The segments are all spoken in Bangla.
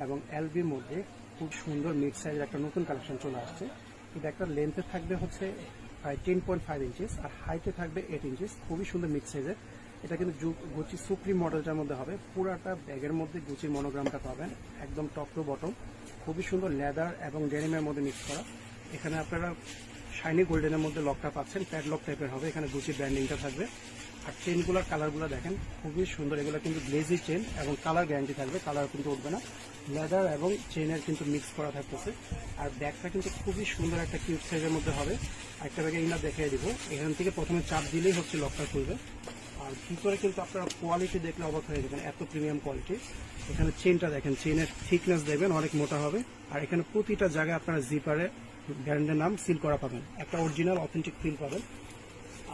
এবং এলবির মধ্যে খুব সুন্দর মিড সাইজের একটা নতুন কালেকশন চলে আসছে। এটা একটা লেন্থে থাকবে হচ্ছে প্রায় 10.5 ইঞ্চিস আর হাইটে থাকবে 8 ইঞ্চিস। খুবই সুন্দর মিড সাইজের। এটা কিন্তু গুচি সুপ্রিম মডেলটার মধ্যে হবে। পুরাটা ব্যাগের মধ্যে গুচির মনোগ্রামটা পাবেন একদম টপ টু বটম। খুবই সুন্দর লেদার এবং ডেনিমের মধ্যে মিক্স করা। এখানে আপনারা শাইনি গোল্ডেনের মধ্যে লকটা পাচ্ছেন, প্যাডলক টাইপের হবে। এখানে গুচির ব্র্যান্ডিংটা থাকবে। আর চেনগুলোর কালারগুলো দেখেন খুবই সুন্দর। এগুলো কিন্তু গ্লেজি চেন এবং কালার গ্যারান্টি থাকবে, কালার কিন্তু উঠবে না। লেদার এবং চেনের কিন্তু মিক্স করা থাকতেছে। আর ব্যাগটা কিন্তু খুবই সুন্দর একটা কিউট সাইজের মধ্যে হবে। একটা ব্যাগে ইনার দেখিয়ে দিব। এখান থেকে প্রথমে চাপ দিলেই হচ্ছে লকটা খুলবে। আর ভিতরে কিন্তু আপনারা কোয়ালিটি দেখলে অবাক হয়ে যাবেন, এত প্রিমিয়াম কোয়ালিটি। এখানে চেনটা দেখেন, চেনের থিকনেস দেখবেন অনেক মোটা হবে। আর এখানে প্রতিটা জায়গায় আপনারা জিপারে ব্র্যান্ডের নাম সিল করা পাবেন, একটা অরিজিনাল অথেন্টিক ফিল পাবেন।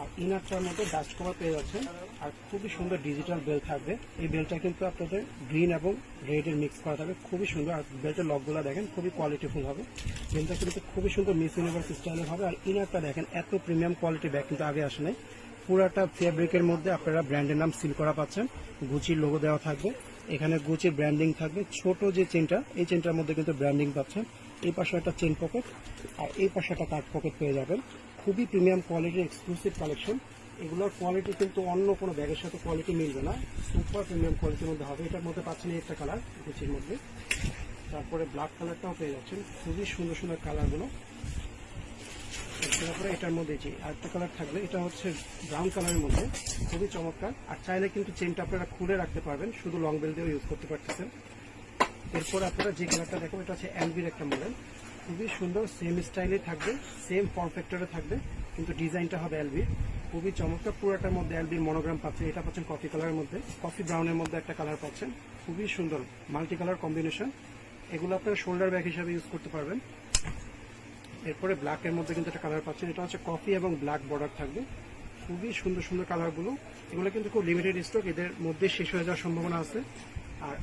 আর ইনারটার মধ্যে ডাস্ট কভার পেয়ে যাচ্ছেন। আর খুবই সুন্দর ডিজিটাল বেল থাকবে। এই বেলটা কিন্তু আপনাদের গ্রিন এবং রেডের মিক্স করা থাকবে, খুবই সুন্দর। আর বেল্টের লকগুলো দেখেন খুবই কোয়ালিটিফুল হবে। বেলটা কিন্তু খুবই সুন্দর মিস ইউনিভার্স স্টাইলের হবে। আর ইনারটা দেখেন এত প্রিমিয়াম কোয়ালিটি ব্যাগ কিন্তু আগে আসে নাই। পুরাটা ফেব্রিকের মধ্যে আপনারা ব্র্যান্ডের নাম সিল করা পাচ্ছেন, গুচির লোগো দেওয়া থাকবে। এখানে গুচির ব্র্যান্ডিং থাকবে। ছোট যে চেনটা, এই চেনটার মধ্যে কিন্তু ব্র্যান্ডিং পাচ্ছেন। এই পাশে একটা চেন পকেট আর এই পাশে একটা কার্ড পকেট পেয়ে যাবেন। খুবই প্রিমিয়াম কোয়ালিটির এক্সক্লুসিভ কালেকশন। এগুলোর কোয়ালিটি কিন্তু অন্য কোনো ব্যাগের সাথে কোয়ালিটি মিলবে না, সুপার প্রিমিয়াম কোয়ালিটির মধ্যে হবে। এটার মধ্যে পাচ্ছেন একটা কালার গুচির মধ্যে, তারপরে ব্ল্যাক কালারটাও পেয়ে যাচ্ছেন। খুবই সুন্দর সুন্দর কালারগুলো। তারপরে এটার মধ্যে যে আরেকটা কালার থাকবে, এটা হচ্ছে ব্রাউন কালারের মধ্যে, খুবই চমৎকার। আর চাইলে কিন্তু চেনটা আপনারা খুলে রাখতে পারবেন, শুধু লং বেল দিয়েও ইউজ করতে পারতেছেন। এরপর আপনারা যে কালারটা দেখবেন, এটা হচ্ছে এলবির একটা মডেল। খুবই সুন্দর, সেম স্টাইলে থাকবে, সেম ফর্ম ফ্যাক্টরে থাকবে, কিন্তু ডিজাইনটা হবে এলবির। খুবই চমৎকার। পুরোটার মধ্যে এলবির মনোগ্রাম পাচ্ছেন। এটা পাচ্ছেন কফি কালারের মধ্যে, কফি ব্রাউনের মধ্যে একটা কালার পাচ্ছেন। খুবই সুন্দর মাল্টি কালার কম্বিনেশন। এগুলো আপনারা শোল্ডার ব্যাগ হিসাবে ইউজ করতে পারবেন। এরপরে ব্ল্যাকের মধ্যে কিন্তু একটা কালার পাচ্ছেন। এটা হচ্ছে কফি এবং ব্ল্যাক বর্ডার থাকবে। খুবই সুন্দর সুন্দর কালারগুলো। এগুলো কিন্তু খুব লিমিটেড স্টক, এদের মধ্যে শেষ হয়ে যাওয়ার সম্ভাবনা আছে।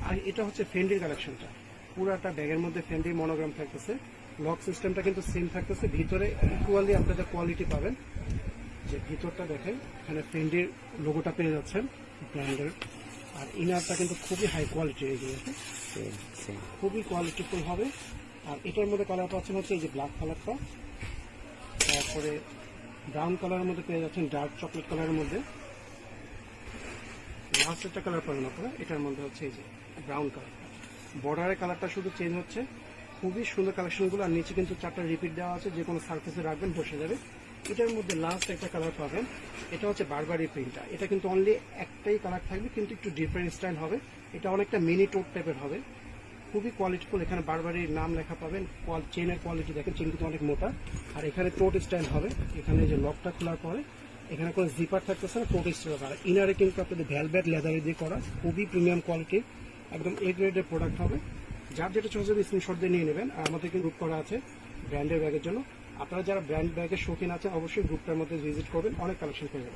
আর এটা হচ্ছে ফেন্ডির কালেকশনটা। পুরাটা ব্যাগের মধ্যে ফেন্ডির মনোগ্রাম থাকতেছে। লক সিস্টেমটা কিন্তু সেম থাকতেছে। ভিতরে ইকুয়ালি আপনাদের কোয়ালিটি পাবেন। যে ভিতরটা দেখেন, এখানে ফেন্ডির লোগোটা পেয়ে যাচ্ছেন ব্র্যান্ডের। আর ইনারটা কিন্তু খুবই হাই কোয়ালিটির, এগুলো খুবই কোয়ালিটিফুল হবে। আর এটার মধ্যে কালার পাচ্ছেন হচ্ছে এই যে ব্ল্যাক কালারটা, তারপরে ব্রাউন কালারের মধ্যে পেয়ে যাচ্ছেন ডার্ক চকলেট কালারের মধ্যে। লাস্ট একটা কালার পাবেন আপনারা, এটার মধ্যে হচ্ছে এই যে ব্রাউন কালার। বর্ডারের কালারটা শুধু চেঞ্জ হচ্ছে। খুবই সুন্দর কালেকশনগুলো। আর নিচে কিন্তু 4টা রিপিট দেওয়া আছে, যে কোনো সার্ফেসে রাখবেন বসে যাবে। এটার মধ্যে লাস্ট একটা কালার পাবেন, এটা হচ্ছে বারবারি প্রিন্টটা। এটা কিন্তু অনলি একটাই কালার থাকবে, কিন্তু একটু ডিফারেন্ট স্টাইল হবে। এটা অনেকটা মিনি টোট টাইপের হবে, খুবই কোয়ালিটিফুল। এখানে বারবারির নাম লেখা পাবেন। চেনের কোয়ালিটি দেখেন, চেন কিন্তু অনেক মোটা। আর এখানে টোট স্টাইল হবে। এখানে যে লকটা খোলার পরে এখানে কোনো জিপার থাকতেছে না, টোট স্টাইল হবে। আর ইনারে কিন্তু আপনাদের ভ্যালভেট লেদারে দিয়ে করা, খুবই প্রিমিয়াম কোয়ালিটির, একদম এ গ্রেডের প্রোডাক্ট হবে। যার যেটা চয়েস হবে স্ক্রিনশট দিয়ে নিয়ে নেবেন। আর আমাদের কিন্তু গ্রুপ করা আছে ব্র্যান্ডের ব্যাগের জন্য। আপনারা যারা ব্র্যান্ড ব্যাগের শৌখিন আছেন, অবশ্যই গ্রুপটার মধ্যে ভিজিট করবেন, অনেক কালেকশন পেয়ে যাবেন।